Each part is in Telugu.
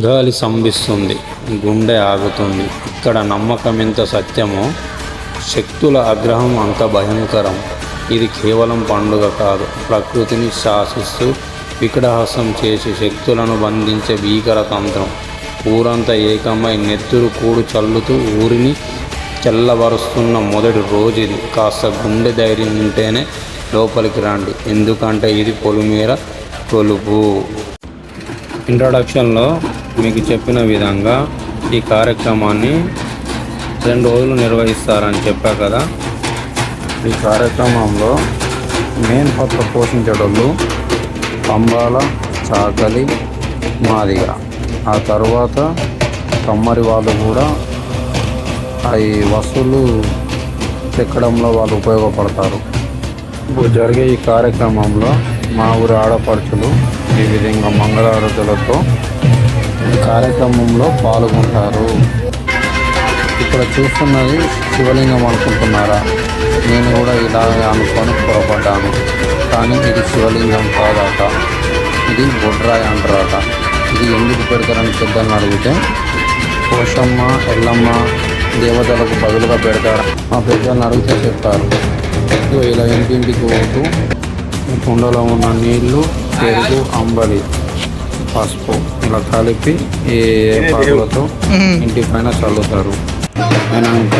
గాలి సంభిస్తుంది, గుండె ఆగుతుంది. ఇక్కడ నమ్మకం ఎంత సత్యమో శక్తుల ఆగ్రహం అంత భయంకరం. ఇది కేవలం పండుగ కాదు, ప్రకృతిని శాసిస్తూ వికటహాసం చేసి శక్తులను బంధించే భీకర తంత్రం. ఊరంతా ఏకమై నెత్తురు కూడు చల్లుతూ ఊరిని చల్లబరుస్తున్న మొదటి రోజు ఇది. కాస్త గుండె ధైర్యం ఉంటేనే లోపలికి రండి, ఎందుకంటే ఇది పొలిమేర కొలుపు. ఇంట్రడక్షన్లో మీకు చెప్పిన విధంగా ఈ కార్యక్రమాన్ని 2 రోజులు నిర్వహిస్తారని చెప్పా కదా. ఈ కార్యక్రమంలో మెయిన్ పాత్ర పోషించేటోళ్ళు పంబాల, చాకలి, మాదిగ. ఆ తర్వాత కమ్మరి వాళ్ళు కూడా ఈ వస్తువులు చెక్కడంలో వాళ్ళు ఉపయోగపడతారు. ఇప్పుడు జరిగే ఈ కార్యక్రమంలో మా ఊరి ఆడపడుచులు ఈ విధంగా మంగళారతులతో ఈ కార్యక్రమంలో పాల్గొంటారు. ఇక్కడ చూస్తున్నది శివలింగం అనుకుంటున్నారా? నేను కూడా ఇలాగే అనుకొని పొరపడ్డాను, కానీ ఇది శివలింగం కాదట, ఇది బొడ్రాయి అంటారట. ఇది ఎందుకు పెడతారని పెద్దలను అడిగితే పోషమ్మ, ఎల్లమ్మ దేవతలకు బదులుగా పెడతారు. మా పెద్దలను అడిగితే చెప్తారు. ఇలా ఇంటింటికి పోతూ కుండలో ఉన్న నీళ్లు, పెరుగు, అంబలి, పసుపు ఇలా కలిపి ఏ పాకులతో ఇంటి పైన చల్లుతారు. అయినాక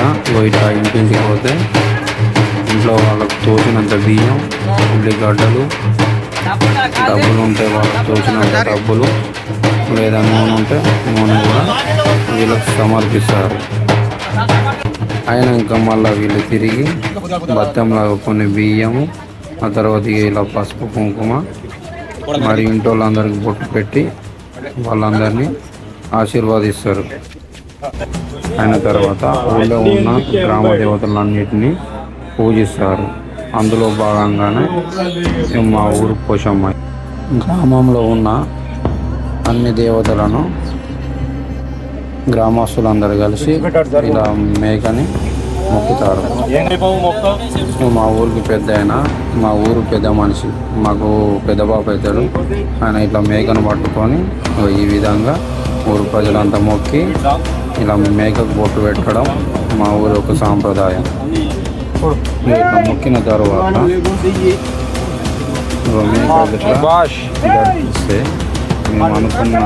ఇట్లా ఇంటింటికి పోతే ఇంట్లో వాళ్ళకు తోచినంత బియ్యం, ఉల్లిగడ్డలు, డబ్బులు ఉంటే వాళ్ళకు తోచినంత డబ్బులు, లేదా నూనె ఉంటే నూనె కూడా వీళ్ళకి సమర్పిస్తారు. అయినాక మళ్ళీ వీళ్ళు తిరిగి బత్తంలో కొన్ని బియ్యము, ఆ తర్వాత ఇలా పసుపు, కుంకుమ మరి ఇంటి వాళ్ళందరికీ బొట్టు పెట్టి వాళ్ళందరినీ ఆశీర్వాదిస్తారు. అయిన తర్వాత ఊళ్ళో ఉన్న గ్రామ దేవతలన్నిటినీ పూజిస్తారు. అందులో భాగంగానే మా ఊరు పోషమ్మ. గ్రామంలో ఉన్న అన్ని దేవతలను గ్రామస్తులందరూ కలిసి ఇలా మేకని మొక్కుతారు. మా ఊరికి పెద్ద అయినా, మా ఊరు పెద్ద మనిషి, మాకు పెద్ద బాబు అవుతాడు. ఆయన ఇట్లా మేకను పట్టుకొని ఈ విధంగా ఊరు ప్రజలంతా మొక్కి ఇలా మేకకు బొట్టు పెట్టడం మా ఊరి ఒక సాంప్రదాయం. ఇట్లా మొక్కిన తర్వాత గడిపిస్తే మేము అనుకున్న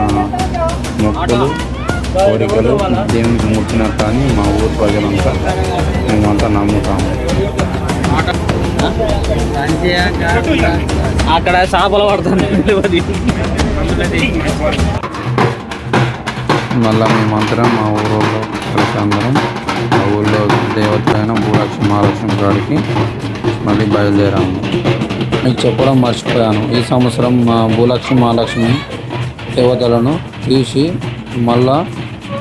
మొక్కులు, కోరికలు దేవునికి ముట్టినట్టు అని మా ఊరు ప్రజలంతా మేమంతా నమ్ముతాము. అక్కడ చేపలు పడుతుంది. మళ్ళీ మేమందరం మా ఊళ్ళో కలిసి అందరం మా ఊళ్ళో దేవతలైన భూలక్ష్మి, మహాలక్ష్మి కాడికి మళ్ళీ బయలుదేరాము. మీకు చెప్పడం మర్చిపోయాను, ఈ సంవత్సరం మా భూలక్ష్మి, మహాలక్ష్మి దేవతలను తీసి మళ్ళా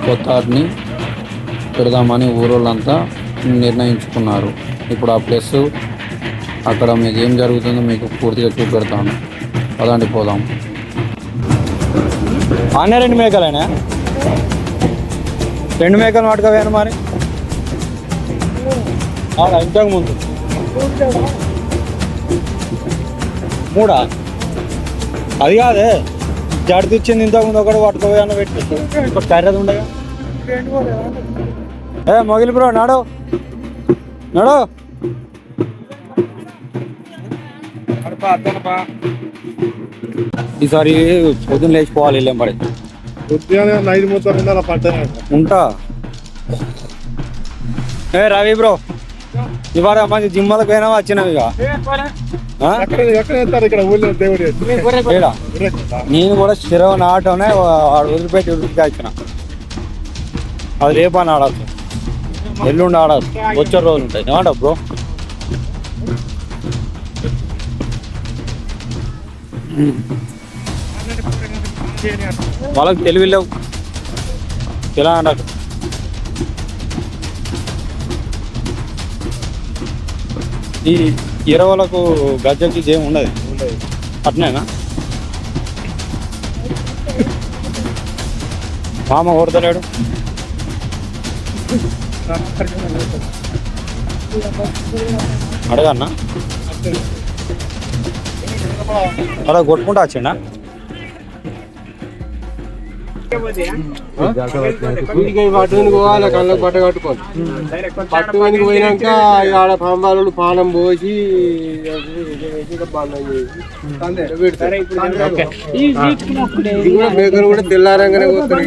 కొత్త వాటిని పెడదామని ఊరోళ్ళంతా నిర్ణయించుకున్నారు. ఇప్పుడు ఆ ప్లేస్ అక్కడ మీకు ఏం జరుగుతుందో మీకు పూర్తిగా చూపెడతాను. పదండి పోదాం. అన్న 2 మేకలేనా? 2 మేకలు పట్టుకోవేను మరి. ఇంతకు ముందు 3 అది కాదే జడి తెచ్చింది. ఇంతకుముందు ఒకటి పట్టుకోవేనా పెట్టి ఇప్పుడు కర్రది ఉండగా. మొగిలి బ్రో నాడు నాడు ఈసారి పొద్దున్న లేచిపోవాలి. వెళ్ళాం పడి ఉంటా. రవి బ్రో ఇవాళ మంచి జిమ్మలకు పోయినా వచ్చినావు ఇక. నేను కూడా స్థిరమైన ఆటోనే వాడు వదిలిపెట్టి వచ్చిన. అది రేపని ఆడచ్చు, ఎల్లుండి ఆడచ్చు, వచ్చే రోజులు ఉంటాయి. ఏమంటావు బ్రో? వాళ్ళకి తెలివి లేవు ఎలా అన్నట్టు. ఈ 20లకు గజ్జకి ఏమి ఉండదు అట్నేనా? మామ కొడతలేడు. అడగన్నా అలా కొట్టుకుంటా వచ్చిండా? పట్టుకుని పోవాలి, కళ్ళకు బట్ట కట్టుకోవాలి. పట్టుకునికి పోయినాక ఆడ పాంబాలు పానం పోసి బంధం చేసి మేకలు కూడా తెల్లారంగానే పోతారు.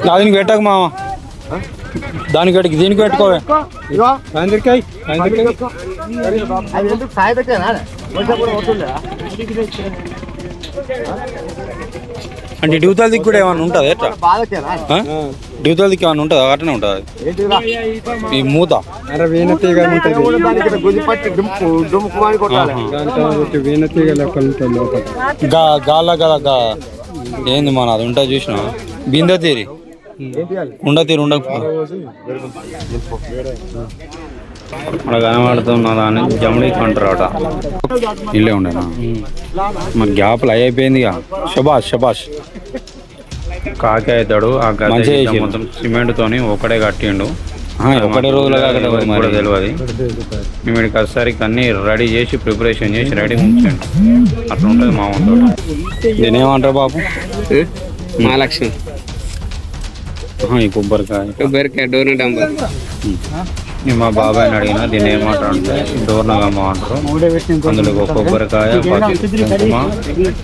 దానికి పెట్టకు మామ, దానికి పెట్టి దీనికి పెట్టుకోవే. అంటే డ్యూతాల దిక్కు కూడా ఏమన్నా ఉంటుంది ఎట్లా? డ్యూతాల దిక్కు ఏమన్నా ఉంటుందా? అట్లనే ఉంటుంది ఈ మూత. గాల గల ఏంది మన అది ఉంటుంది చూసిన బింద తీరి ఉండ తీరు ఉండకపో అక్కడ కనబడుతున్న దాన్ని జమడీ అంటారట. ఇల్లే ఉండేనా మరి గ్యాప్లు అయిపోయింది. శబాష్ శబాష్. కాకి అవుతాడు. ఆ గది మొత్తం సిమెంట్ తోని ఒకడే కట్టిండు. ఒకటే రోజులుగా కూడా తెలియదు. మేము వచ్చేసరికి అన్ని రెడీ చేసి ప్రిపరేషన్ చేసి రెడీ ఉంచండి. అట్లా ఉంటుంది మా వంట. దీని ఏమంటారు బాబు? మహాలక్ష్మి. ఈ కొబ్బరికాయ డోర్ డంబర్. మా బాబాయ్ని అడిగిన దీన్ని ఏమంటారు అంటే డోర్నగమ్మ అంటారు. అందులో కొబ్బరికాయ, కుంకుమ,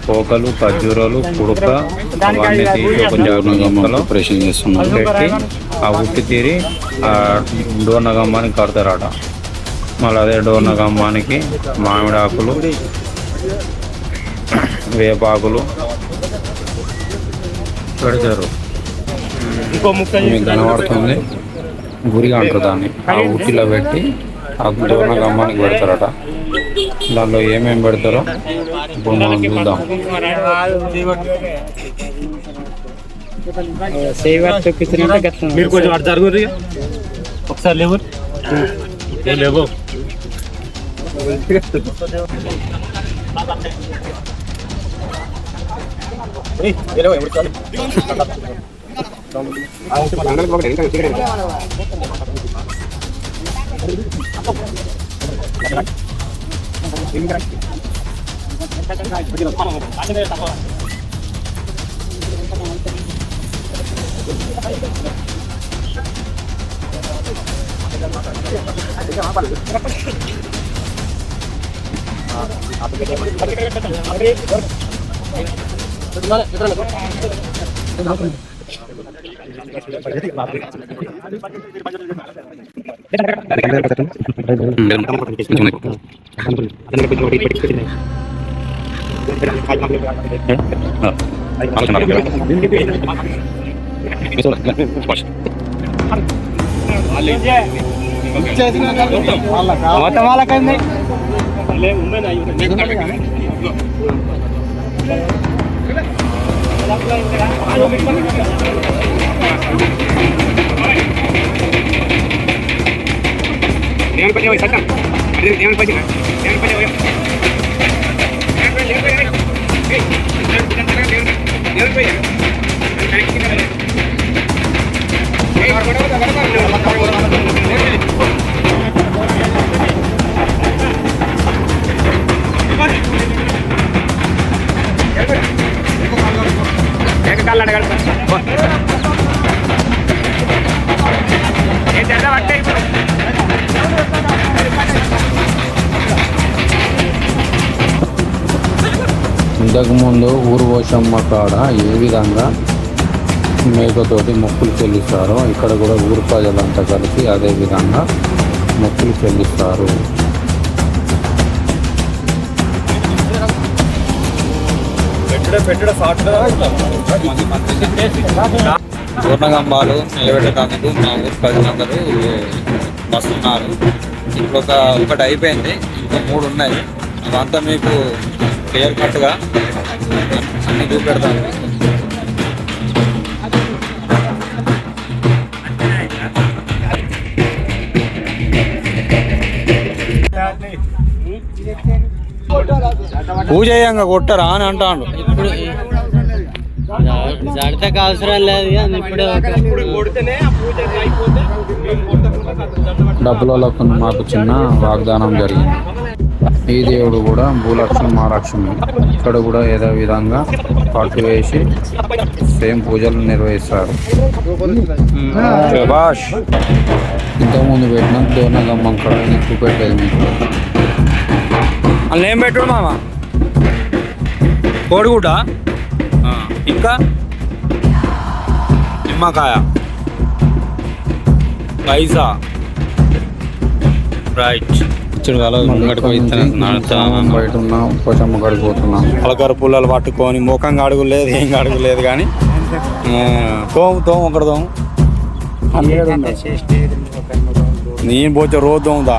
పోకలు, ఖర్జూరాలు, కుడుక అవన్నీ తీసి ఒక డోర్నగమ్మలో ఆపరేషన్ చేస్తున్నాం పెట్టి ఆ ఉట్టి తీరి ఆ డోర్నగమ్మానికి కడతారట. మళ్ళీ అదే డోర్నగమ్మానికి మామిడి ఆకులు, వేపాకులు పెడతారు. మీకు కనబడుతుంది గురిగా అంటారు దాన్ని. ఆ ఉట్టిలో పెట్టి ఆ డోర్నగమ్మానికి పెడతారట. దానిలో ఏమేమి పెడతారో ఇప్పుడు మనం చూద్దాం. మీరు కొంచెం అటు జరుగురు ఒకసారి లేవు లేవు. వాళ్ళకండి ఇంతకుముందు ఊరువోషమ్మ కాడ ఏ విధంగా మేకతోటి మొక్కులు చెల్లిస్తారో ఇక్కడ కూడా ఊరు ప్రజలంతా కలిసి అదే విధంగా మొక్కులు చెల్లిస్తారు. పూర్ణగంబాలు నిలబెట్టడానికి మా ఊరు ప్రజలందరూ వస్తున్నారు. ఇప్పుడు ఒకటి అయిపోయింది, ఇంకా 3 ఉన్నాయి. అవంతా మీకు క్లియర్ కట్గా అన్ని చూపెడతాను. పూజ అయ్యాంగా కొట్టరా అని అంటాను. జడతకు అవసరం లేదు కానీ ఇప్పుడే డబ్బులకు మాకు చిన్న వాగ్దానం జరిగింది. ఈ దేవుడు కూడా భూలక్ష్మి మహాలక్ష్మి. ఇక్కడ కూడా ఏదో విధంగా పట్టు వేసి సేమ్ పూజలు నిర్వహిస్తారు. శభాష్. ఇంతకుముందు పెట్టిన దోర్నగమ్మం కూడా ఎక్కువ పెట్టలేదు మీకు. అందులో ఏం పెట్టాడు మామ? కోడిగుడ్డ, ఇంకా నిమ్మకాయ, పైసా. రైట్. బయట ఉన్నాం, పోచమ్మ కాడికి పోతున్నాం. పలకర పుల్లలు పట్టుకొని ముఖం అడుగులేదు, ఏం అడుగులేదు కానీ తోము ఒకటి తోము. నేను పోతే రోజు తోముదా.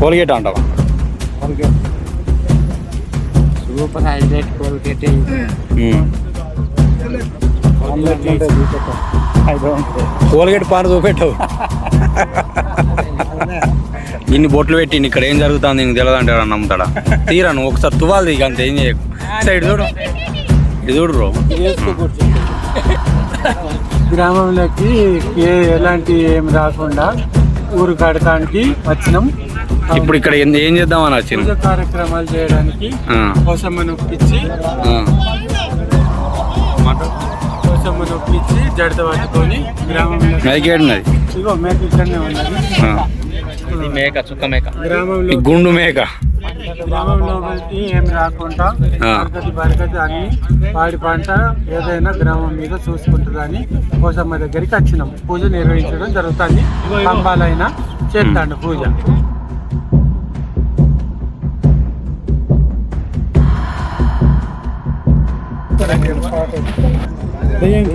కోల్గేట్ అంటావా? Super highlight Colgate. కోల్గేట్ పార చూపెట్టావు. ఇన్ని బొట్లు పెట్టి ఇక్కడ ఏం జరుగుతుంది నీకు తెలియదంటే నమ్ముతాడా? తీరా నువ్వు ఒకసారి తువ్వాలి ఇక అంత ఏం చేయకు. సైడ్ చూడు, ఇది చూడు బ్రో. గ్రామంలోకి ఎలాంటి ఏం రాకుండా ఊరు కడటానికి వచ్చినాం. ఇప్పుడు ఇక్కడ ఏం చేద్దామని వచ్చింది? పూజ కార్యక్రమాలు చేయడానికి కోసమ్మను ఒప్పించి జడత పట్టుకొని గ్రామంలో ఇగో మేక ఇక్కడనే ఉన్నది. మేక, చుక్క మేక, గ్రామంలో గుండు మేక. గ్రామంలో ఏం రాకుండా బరకతి అన్ని పాడి పంట ఏదైనా గ్రామం మీద చూసుకుంటుందని కోసమ్మ దగ్గరికి వచ్చినాం. పూజ నిర్వహించడం జరుగుతుంది. కంబాలైనా చేస్తాడు పూజ.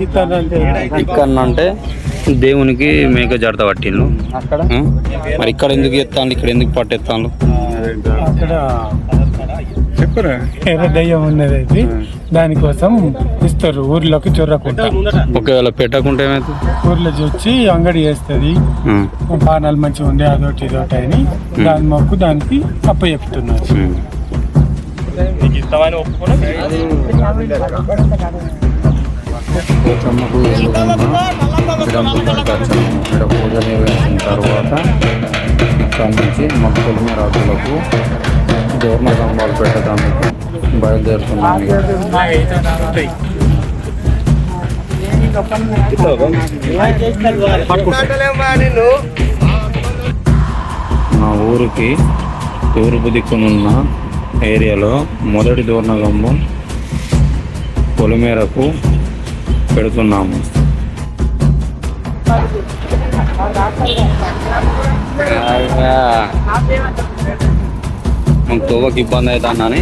ఇక్కడ అంటే దేవునికి మేక జడత పట్టిండు. మరి ఇక్కడ ఎందుకు ఎత్తాను, ఇక్కడ ఎందుకు పట్టెత్తాను? అక్కడ చెప్పరా దయ్యం ఉన్నది, దానికోసం ఇస్తారు ఊర్లోకి చొర్రకుంటా. ఒకవేళ పెట్టకుంటే ఏమైతుంది? ఊర్లో వచ్చి అంగడి వేస్తుంది, పానాలు మంచిగా ఉండే అదొకటి ఇదొకటి అని దాని మొక్కు దానికి అప్ప చెప్తున్నారు. పోచమ్మకు ఇక్కడ పూజ నిర్వహించిన తర్వాత ఇక్కడ నుంచి మొక్కల రాజులకు దూర్ణ స్తంభాలు పెట్టడానికి బయలుదేరుతున్నాము. మా ఊరికి తూర్పు దిక్కునున్న ఏరియాలో మొదటి దూర్ణగంబం పొలిమేరకు పెడుతున్నాము. మాకు తోవకి ఇబ్బంది అవుతుందని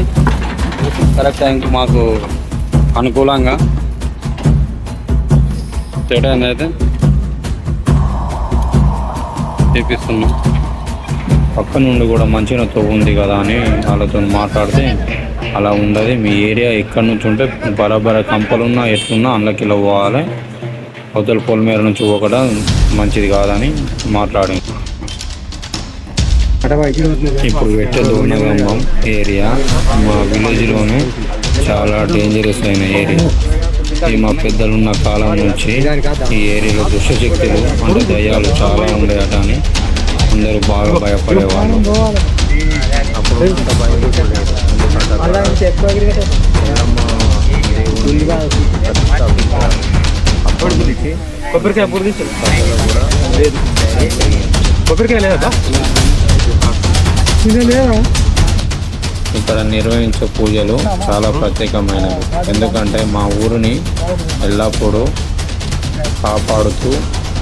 కరెక్ట్ టైంకి మాకు అనుకూలంగా తేడా అయితే చేపిస్తున్నాం. పక్క నుండి కూడా మంచిగా తోవ ఉంది కదా అని వాళ్ళతో మాట్లాడితే అలా ఉండదు, మీ ఏరియా ఎక్కడి నుంచి ఉంటే బరాబర కంపలున్నా ఎట్లున్నా అందులోకి ఇలా పోవాలి, అవతల పొలిమేర నుంచి పోకడం మంచిది కాదని మాట్లాడి ఇప్పుడు పెట్టే దూర్ణగంబం ఏరియా మా విలేజ్లోనే చాలా డేంజరస్ అయిన ఏరియా. ఈ మా పెద్దలున్న కాలం నుంచి ఈ ఏరియాలో దుష్టశక్తులు అంటే దయ్యాలు చాలా ఉండేట అని అందరూ బాగా భయపడేవాళ్ళు. అప్పుడు ఇక్కడ నిర్వహించే పూజలు చాలా ప్రత్యేకమైనవి. ఎందుకంటే మా ఊరిని ఎల్లప్పుడూ కాపాడుతూ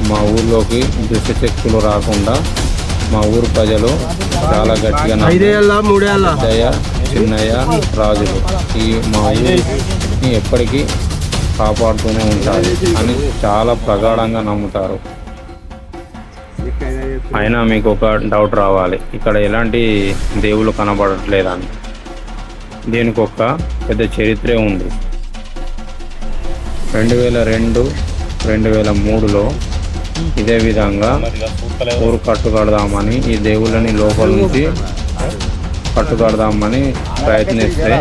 మా ఊర్లోకి దుష్టశక్తులు రాకుండా మా ఊరు ప్రజలు చాలా గట్టిగా పెద్దయ్య చిన్నయ్య రాజులు ఈ మా ఊరిని ఎప్పటికీ కాపాడుతూనే ఉంటారు అని చాలా ప్రగాఢంగా నమ్ముతారు. అయినా మీకు ఒక డౌట్ రావాలి, ఇక్కడ ఎలాంటి దేవుళ్ళు కనబడట్లేదని. దీనికి ఒక పెద్ద చరిత్రే ఉంది. 2002-2003లో ఇదే విధంగా ఊరు కట్టుకడదామని ఈ దేవుళ్ళని లోపల నుంచి కట్టుకడదామని ప్రయత్నిస్తే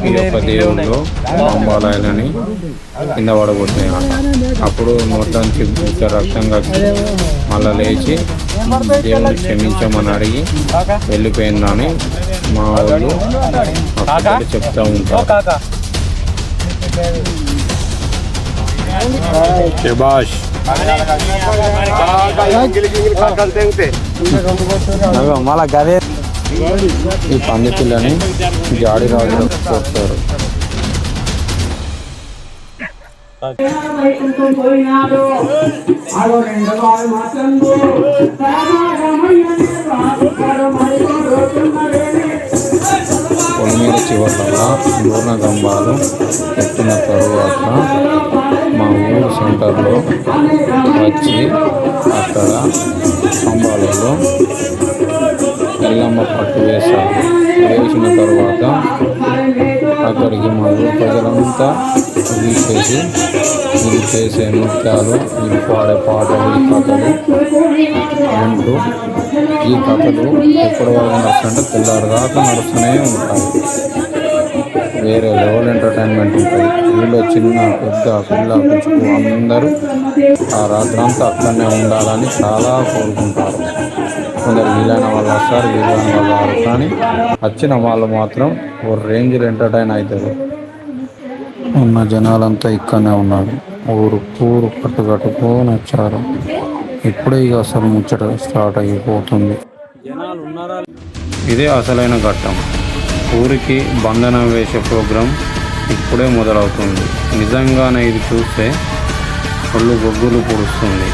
ఈ యొక్క దేవుళ్ళు అంబాలయాలని కింద పడగొట్టినాయి. అప్పుడు నోట్లోంచి రక్తం కట్టి మళ్ళా లేచి దేవుని క్షమించమని అడిగి వెళ్ళిపోయిందని మా వాళ్ళు అక్కడ చెప్తా ఉంటారు. శభాష్. మళ్ళా గదే ఈ పంది పిల్లని జాడి రాజులకు పోస్తారు. పొలి మీద చివరల్లా దూర్ణ గంబాలు ఎత్తిన తరువాత మా ఊరు సెంటర్లో వచ్చి అక్కడ స్తంభాలలో ఎల్లమ్మ పట్టు వేశారు. వేసిన తర్వాత అక్కడికి మా ఊరు ప్రజలంతా వీచేసి వీళ్ళు చేసే నృత్యాలు, వీళ్ళు పాడే పాటలు, ఈ కథలు అంటూ ఈ కథలు ఎప్పటి వరకు నడుస్తుంటే తెల్లారి దాకా నడుస్తూనే ఉంటాయి. వేరే లెవెల్ ఎంటర్టైన్మెంట్ ఉంటుంది. వీళ్ళు చిన్న పెద్ద పిల్ల పిచ్చుకు అందరూ ఆ రాత్రంతా అక్కడనే ఉండాలని చాలా కోరుకుంటారు. కొందరు వీలైన వాళ్ళు వస్తారు, వీలైన వాళ్ళు రారు. కానీ వచ్చిన వాళ్ళు మాత్రం ఓ రేంజ్లో ఎంటర్టైన్ అవుతారు. ఉన్న జనాలంతా ఇక్కడనే ఉన్నారు. ఊరు కట్టుకొని వచ్చారు. ఇప్పుడే ఇక అసలు ముచ్చట స్టార్ట్ అయిపోతుంది. ఇదే అసలైన ఘట్టం. ఊరికి బంధనం వేసే ప్రోగ్రాం ఇప్పుడే మొదలవుతుంది. నిజంగానే ఇది చూస్తే ఒళ్ళు గొగ్గులు పొడుస్తుంది.